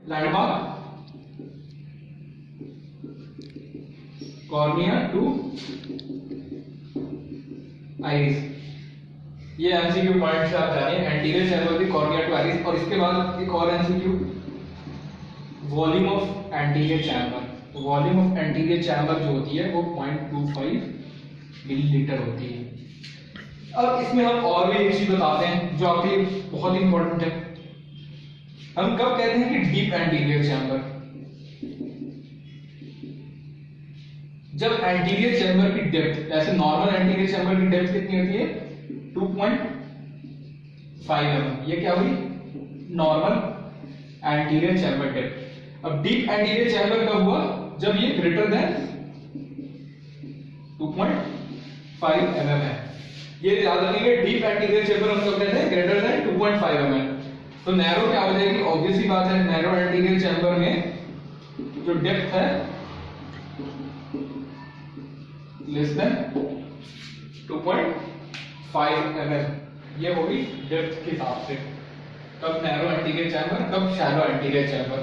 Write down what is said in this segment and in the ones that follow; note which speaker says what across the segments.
Speaker 1: Landmark cornea to iris. ये MCQ point से आप जानिए, एंटीरियर चैम्बर की कॉर्निया टू आइरिस। और इसके बाद एक और MCQ, volume of anterior chamber. Volume of anterior chamber जो होती है वो 0.25 मिलीलीटर होती है। अब इसमें हम और भी एक चीज बताते हैं जो आपके लिए बहुत इंपॉर्टेंट है। हम कब कहते हैं कि डीप एंटीरियर चैम्बर? जब एंटीरियर चैम्बर की डेप्थ, ऐसे नॉर्मल एंटीरियर चैम्बर की डेप्थ कितनी होती है? 2.5 mm। ये क्या हुई? Normal anterior chamber depth. अब डीप एंटीरियर चैम्बर कब हुआ? जब ये ग्रेटर देन 2.5 mm है। ये याद रखिएगा, डीप एंटीरियर चैम्बर हम कब कहते हैं? Greater than 2.5 mm। तो नैरो क्या हो जाएगी? ऑब्वियस सी बात है, नैरो एंटीरियर चैम्बर में जो डेप्थ है लेस देन 2.5 mm। ये होगी डेप्थ के हिसाब से। कब नैरो एंटीरियर चैम्बर, कब शैलो एंटीरियर चैम्बर।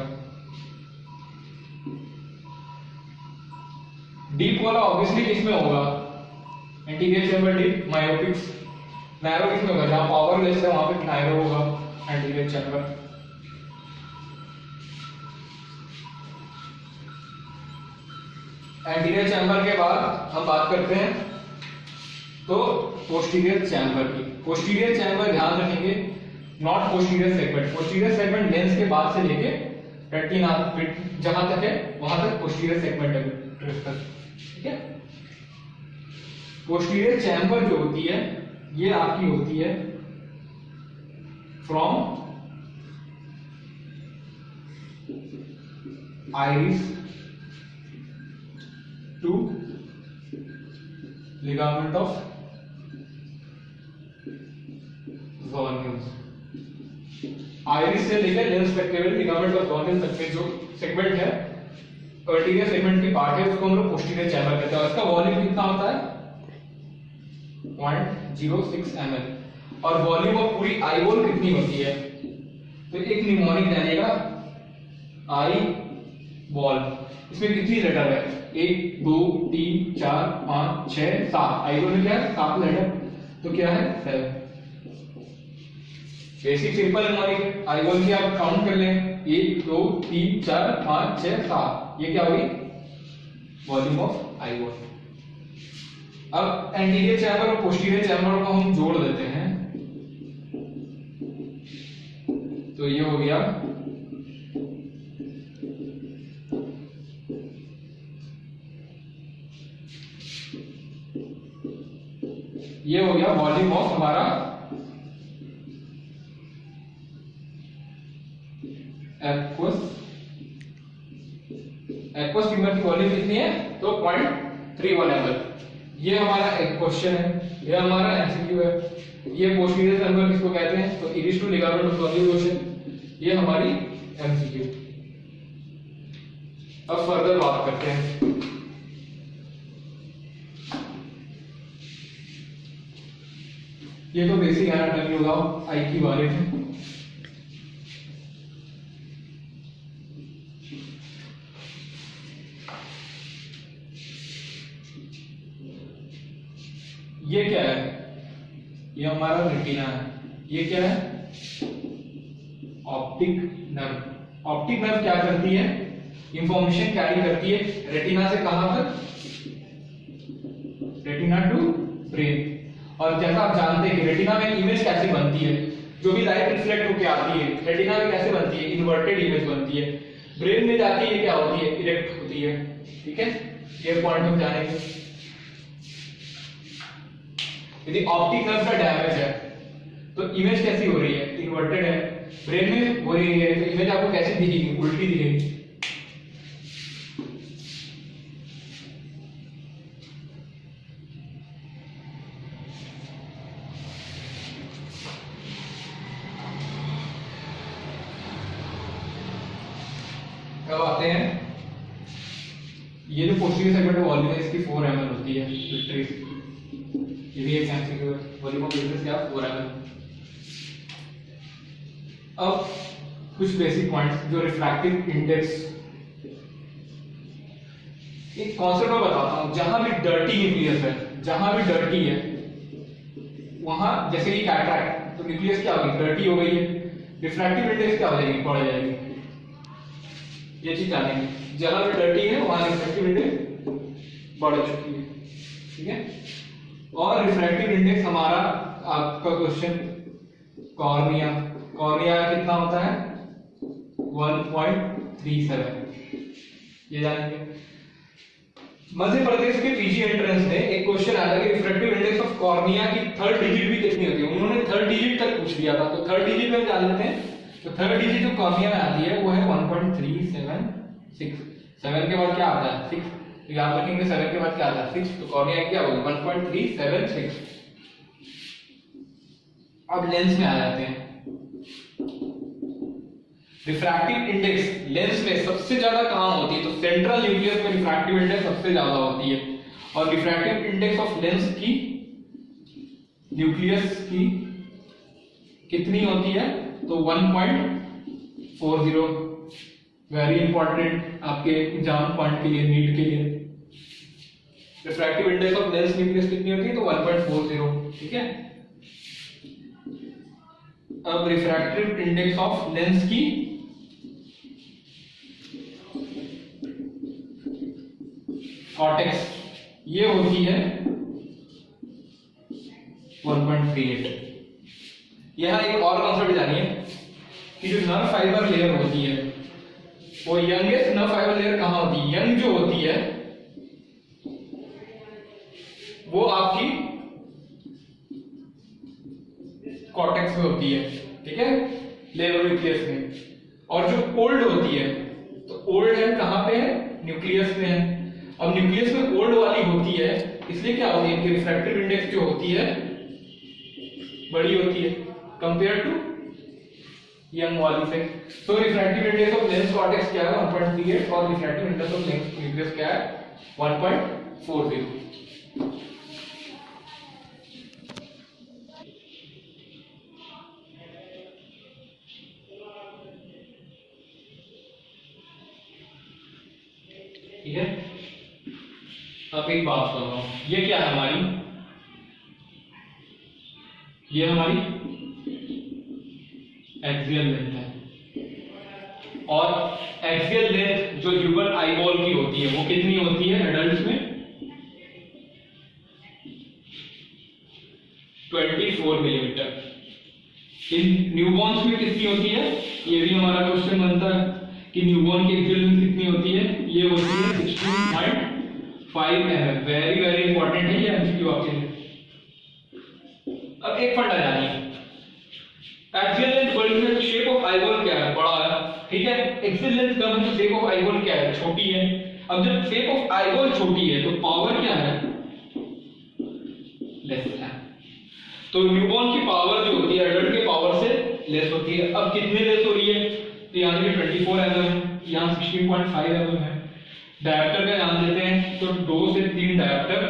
Speaker 1: डीप वाला ऑब्वियसली किसमें होगा? Anterior chamber deep, myopics. Narrow किसमें होगा? जहां पावर लेस है वहां पे नैरो होगा एंटीरियर चैम्बर। एंटीरियर चैम्बर के बाद हम बात करते हैं तो पोस्टीरियर चैम्बर की। पोस्टीरियर चैम्बर ध्यान रखेंगे, not posterior segment. Posterior segment lens के बाद से लेके रेटिना जहां तक है वहां तक पोस्टीरियर सेगमेंट है, ठीक है। पोस्टीरियर चैम्बर जो होती है ये आपकी होती है from iris to ligament of ज़ोर्नियस। आइरिस से लेकर लेंस तक के लिगामेंट ऑफ ज़ोर्नियस तक के जो सेगमेंट है, एंटीरियर सेगमेंट की पार्ट है, उसको हम लोग पोस्टीरियर चैम्बर कहते हैं। उसका वॉल्यूम कितना होता है? 0.06 ml। और वॉल्यूम ऑफ पूरी आई बॉल कितनी होती है? तो एक निमोनिक जानिएगा, आई बॉल, इसमें कितनी लेटर है? 1 2 3 4 5 6 7। आई बॉल में क्या है? 7 लेटर, तो क्या है? 7। Basic simple mnemonic. Eye ball की आप काउंट कर लें, 1 2 3 4 5 6 7। ये क्या होगी? Volume of eye ball. अब एंटीरियर चैम्बर और पोस्टीरियर चैम्बर को हम जोड़ देते हैं, तो ये हो गया वॉल्यूम ऑफ हमारा एक्वस ट्यूमर की वॉल्यूम कितनी है? तो 0.31 ml। ये हमारा एक क्वेश्चन है, ये हमारा एमसीक्यू है। ये पोस्टीरियर चैम्बर किसको कहते हैं? तो इरिस टू लिगामेंट ऑफ ज़ोर्नियस। ये हमारी एमसीक्यू। अब फर्दर बात करते हैं। ये तो बेसिक एनाटॉमी होगा आई की बारे में। ये क्या है? ये हमारा रेटिना है। ये क्या है? Optic nerve. ऑप्टिक नर्व क्या करती है? इंफॉर्मेशन कैरी करती है रेटिना से कहां तक? Retina to brain. और जैसा आप जानते हैं कि रेटिना में इमेज कैसे बनती है, जो भी लाइट रिफ्लेक्ट होकर आती है रेटिना में कैसे बनती है? इन्वर्टेड इमेज बनती है। ब्रेन में जाती है क्या होती है? इरेक्ट होती है, ठीक है। ये पॉइंट हम जानेंगे। यदि ऑप्टिक नर्व का डैमेज है तो इमेज कैसी हो रही है? इन्वर्टेड है। ब्रेन में हो रही है तो इमेज आपको कैसी दिखेगी? उल्टी दिखेगी। कब आते हैं? ये जो पोस्टीरियर सेगमेंट वॉल्यूम है इसकी 4 ml होती है लिटरेट। ये भी एक एमसीक्यू है। वॉल्यूम ऑफ लिटरेट क्या? 4 ml। अब कुछ बेसिक पॉइंट्स जो रिफ्रैक्टिव इंडेक्स, एक कॉन्सेप्ट मैं बताता हूँ। जहां भी डर्टी न्यूक्लियस है, जहां भी डर्टी है वहां, जैसे कि कैटरैक्ट, तो न्यूक्लियस क्या होगी, डर्टी हो गई है, रिफ्रैक्टिव इंडेक्स क्या हो जाएगी, बढ़ जाएगी। ये चीज जानेंगे, जहां भी डर्टी है वहां रिफ्रैक्टिव इंडेक्स बढ़ चुकी है, ठीक है। और रिफ्रैक्टिव इंडेक्स हमारा आपका क्वेश्चन कॉर्निया, कॉर्निया कितना होता है 1.37, ये जानेंगे। मध्य प्रदेश के पीजी एंट्रेंस में एक क्वेश्चन आया था कि रिफ्रैक्टिव इंडेक्स ऑफ कॉर्निया की थर्ड डिजिट भी कितनी होती है, उन्होंने थर्ड डिजिट तक पूछ लिया था। तो थर्ड डिजिट में जान लेते हैं। तो थर्ड डिजिट जो कॉर्निया में आती है वो है 1.376। 7 के बाद क्या आता है 6, तो याद रखेंगे 7 के बाद क्या आता है 6, तो कॉर्निया क्या होगी 1.376। अब लेंस में आ जाते हैं। रिफ्रैक्टिव इंडेक्स लेंस में सबसे ज्यादा कहां होती है, तो सेंट्रल न्यूक्लियस में रिफ्रैक्टिव इंडेक्स सबसे ज्यादा होती है। और रिफ्रैक्टिव इंडेक्स ऑफ लेंस की न्यूक्लियस की कितनी होती है, तो 1.40। वेरी इंपॉर्टेंट आपके एग्जाम पॉइंट के लिए, नीट के लिए। Refractive index of lens nucleus कितनी होती है, तो 1.40, ठीक है। अब रिफ्रैक्टिव इंडेक्स ऑफ लेंस की कॉर्टेक्स ये होती है 1.38। यहां एक और कॉन्सेप्ट जानिए कि जो नर्व फाइबर लेयर होती है वो यंगेस्ट नर्व फाइबर लेयर कहां होती है, यंग जो होती है वो आपकी कॉर्टेक्स में होती है, ठीक है, लेबर न्यूक्लियस में। और जो ओल्ड होती है, तो ओल्ड है कहां पे है, न्यूक्लियस में है। अब न्यूक्लियस में ओल्ड वाली होती है, इसलिए क्या होती है, इनकी रिफ्रैक्टिव इंडेक्स जो होती है बड़ी होती है कंपेयर टू यंग वाली से। तो refractive index of lens cortex क्या है 1.38 और refractive index of lens nucleus क्या है 1.40। ठीक है। अब एक बात सुनो, ये क्या है हमारी, ये हमारी एक्सियल लेंथ है। और एक्सियल लेंथ जो ह्यूमन आईबॉल की होती है वो कितनी होती है एडल्ट में 24 मिलीमीटर। इन न्यूबॉर्न्स में कितनी होती है, ये भी हमारा क्वेश्चन बनता है कि न्यूबॉर्न की एक्सियल लेंथ कितनी होती है, ये होती है 16.5 mm। वेरी वेरी इंपॉर्टेंट है ये एमसीक्यू आपके लिए। अब एक फंडा जानिए, एक्सियल लेंथ बड़ी है तो शेप ऑफ आईबॉल क्या है, बड़ा है, ठीक है। एक्सियल लेंथ कम है तो शेप ऑफ आईबॉल क्या है, छोटी है। अब जब शेप ऑफ आईबॉल छोटी है तो पावर क्या है, लेस है। तो न्यूबॉर्न की पावर जो होती है एडल्ट के पावर से लेस होती है। अब कितनी लेस हो रही है, तो यहाँ पे 24 mm, यहाँ 16.5 mm है। डायप्टर का ध्यान देते हैं तो 2 से 3 डायप्टर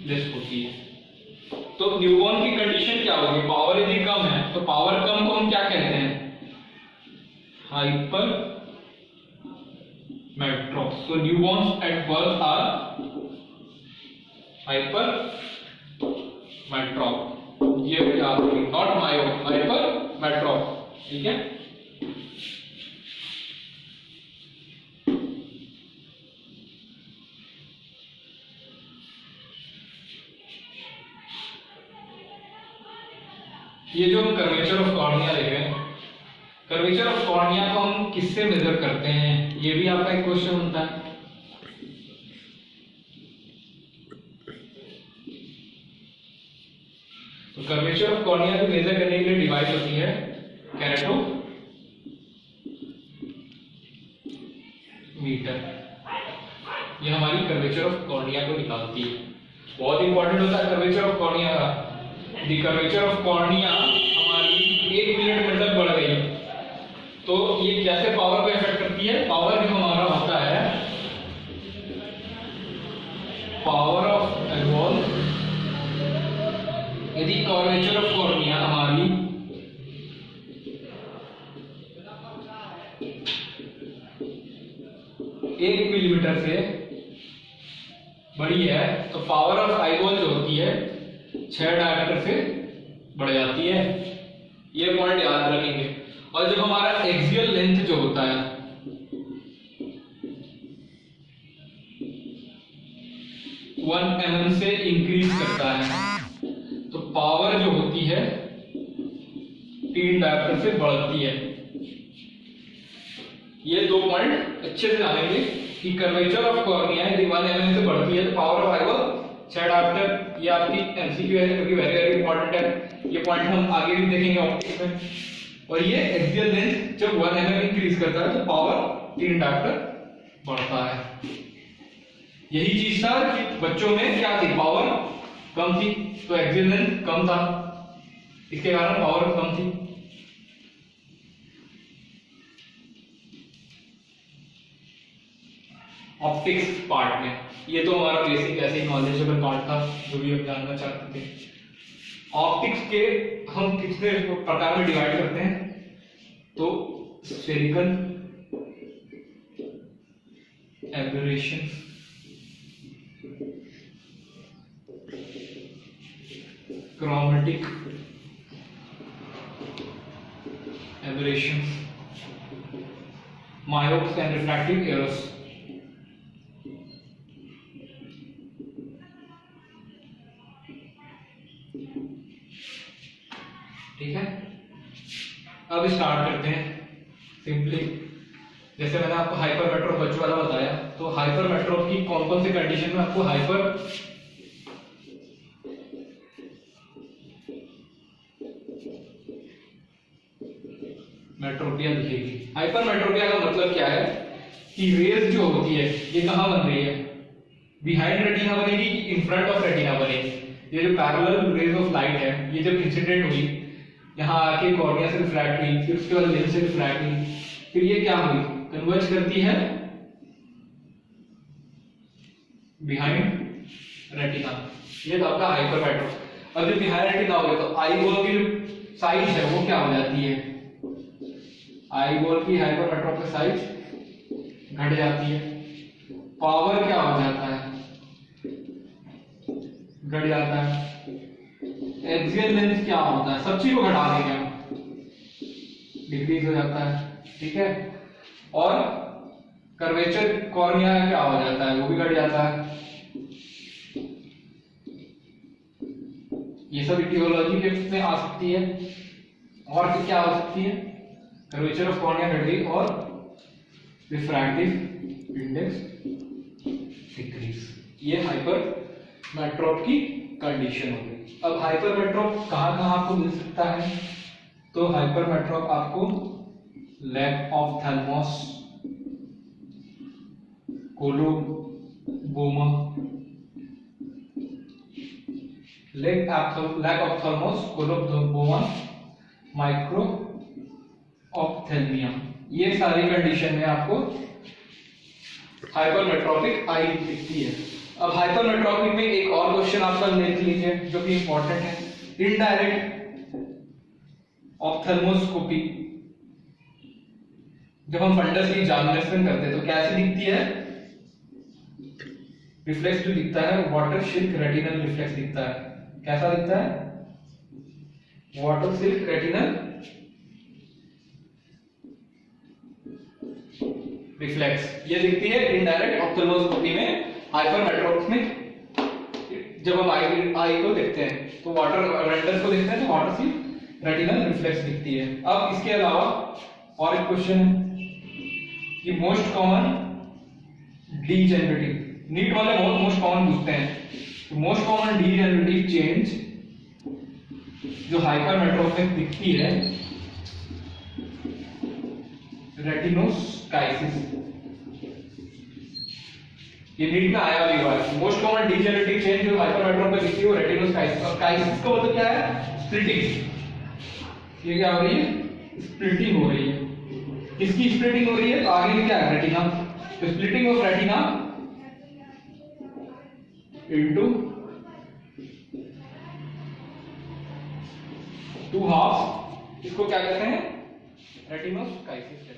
Speaker 1: लेस होती है। तो न्यूबॉर्न की कंडीशन क्या होगी, पावर यदि कम है तो पावर कम को हम क्या कहते हैं, hypermetrope. So newborns at birth are hypermetrope, ये याद रखिए, नॉट मायो, हाइपर मेट्रोप, ठीक है। ये जो हम कर्वेचर ऑफ कॉर्निया देख रहे हैं, कर्वेचर ऑफ कॉर्निया को हम किससे मेजर करते हैं, ये भी आपका एक क्वेश्चन होता है। तो कर्वेचर ऑफ कॉर्निया को मेजर करने के लिए डिवाइस होती है कैरेटोमीटर। ये हमारी कर्वेचर ऑफ कॉर्निया को निकालती है। बहुत इंपॉर्टेंट होता है कर्वेचर ऑफ कॉर्निया का। दी कर्वेचर ऑफ कॉर्निया हमारी 1 मिलीमीटर तक बढ़ गई तो ये कैसे पावर को इफेक्ट करती है, पावर जो हमारा होता है पावर ऑफ एल्वोल। यदि कर्वेचर ऑफ कॉर्निया हमारी 1 मिलीमीटर से बड़ी है तो पावर ऑफ आईबॉल जो होती है 6 डायमीटर से बढ़ जाती है। ये पॉइंट याद रखेंगे। और जब हमारा एक्सियल लेंथ जो होता है 1 mm से इंक्रीज करता है तो पावर जो होती है 3 डायमीटर से बढ़ती है। ये 2 पॉइंट अच्छे से जानेंगे कि कर्वेचर ऑफ कॉर्निया यदि 1 mm से बढ़ती है तो पावर ऑफ आईबॉल 6 डायमीटर। ये आपकी एमसीक्यू है क्योंकि वेरी वेरी इंपॉर्टेंट है। ये पॉइंट हम आगे भी देखेंगे ऑप्टिक्स में। और ये एक्सियल लेंथ जब 1 mm इंक्रीज करता है तो पावर 3 डायमीटर बढ़ता है। यही चीज था कि बच्चों में क्या थी, पावर कम थी तो एक्सियल लेंथ कम था, इसके कारण पावर कम थी। ऑप्टिक्स पार्ट में ये तो हमारा बेसिक ऐसे ही नॉलेजेबल पार्ट था जो भी हम जानना चाहते थे। ऑप्टिक्स के हम कितने प्रकार में डिवाइड करते हैं, तो spherical, aberration, chromatic aberration, myopes and refractive errors. ठीक है, अब स्टार्ट करते हैं सिंपली। जैसे मैंने आपको हाइपरमेट्रोप बच्चों वाला बताया, तो हाइपरमेट्रोप की कौन कौन सी कंडीशन में आपको हाइपर मेट्रोपिया दिखेगी। हाइपरमेट्रोपिया का मतलब क्या है कि रेज जो होती है ये कहां बन रही है, बिहाइंड रेटिना बनेगी कि इन फ्रंट ऑफ रेटिना बनेगी। ये जो पैरेलल रेज ऑफ लाइट है ये जब इंसिडेंट हुई यहाँ आके कॉर्निया से रिफ्रैक्ट हुई, फिर उसके बाद लेंस से रिफ्रैक्ट हुई, फिर ये क्या हुई, कन्वर्ज करती है बिहाइंड रेटिना। ये तो आपका हाइपरमेट्रोप। अब जब बिहाइंड रेटिना हो गया तो आईबॉल की जो साइज है वो क्या हो जाती है, आईबॉल की हाइपरमेट्रोप का साइज घट जाती है। पावर क्या हो जाता है, घट जाता है। एक्सियल लेंथ क्या होता है, सब चीज को घटा देंगे हम, डिक्रीज हो जाता है। ठीक है, और कर्वेचर कॉर्निया क्या हो जाता है, वो भी घट जाता है। ये सब इटियोलॉजी के में आ सकती है। और फिर क्या हो सकती है, कर्वेचर ऑफ कॉर्निया घट गई और रिफ्रैक्टिव इंडेक्स डिक्रीज। ये हाइपरमेट्रोप की कंडीशन हो गई। अब हाइपरमेट्रोप कहां आपको मिल सकता है, तो हाइपरमेट्रोप आपको lack of thalamus, coloboma, lack of thalamus, coloboma, micro ophthalmia, ये सारी कंडीशन में आपको हाइपरमेट्रोपिक आई दिखती है। अब हाइपरमेट्रोपिक में एक और क्वेश्चन आपका लिख लीजिए जो कि इंपॉर्टेंट है, इनडायरेक्ट ऑप्थेल्मोस्कोपी। जब हम फंडस की एग्जामिनेशन करते हैं तो कैसी दिखती है, रिफ्लेक्स जो दिखता है वाटर सिल्क रेटिनल रिफ्लेक्स दिखता है। कैसा दिखता है, वाटर सिल्क रेटिनल रिफ्लेक्स, ये दिखती है इनडायरेक्ट ऑप्थेल्मोस्कोपी में। हाइपरमेट्रोप में जब हम आई को देखते हैं तो वाटर रेंडर को देखते हैं तो वाटर सिल्क रेटिनल रिफ्लेक्स दिखती है। अब इसके अलावा और एक क्वेश्चन है कि मोस्ट कॉमन डीजेनरेटिव, नीट वाले बहुत मोस्ट कॉमन पूछते हैं, तो मोस्ट कॉमन डीजेनरेटिव चेंज जो हाइपरमेट्रोप में दिखती है, रेटिनोस्काइसिस। ये नीट में आया भी हुआ है। मोस्ट कॉमन डीजेनरेटिव चेंज जो हाइपरमेट्रोप में दिखती है वो रेटिनोस्काइसिस। और काइसिस का मतलब क्या है, स्प्लिटिंग। ये क्या हो रही है, स्प्लिटिंग हो रही है। किसकी स्प्लिटिंग हो रही है, तो आगे क्या है, रेटिना। तो splitting of retina into two half, इसको क्या कहते हैं, रेटिनोस्काइसिस है।